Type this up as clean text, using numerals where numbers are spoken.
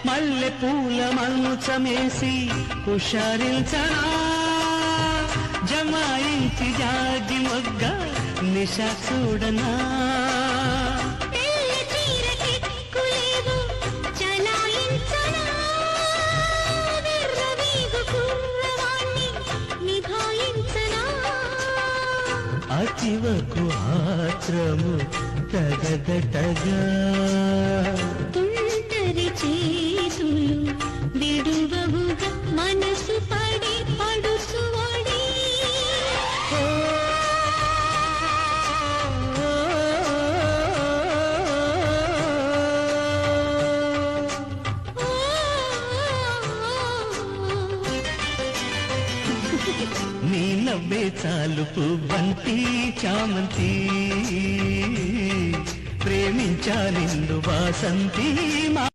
మల్లె పూల మంచమేసి హుషారించనా జమాయించి జాజి మొగ్గ నిశ చూడనా అతివకు ఆత్రము తగదటగా తుంటరి చేతులు విడువవుగా మనసు పడి పడుసువడి నీ నవ్వే చాలు పువ్వంతి చామంతి ప్రేమించా నిన్ను వాసంతి మా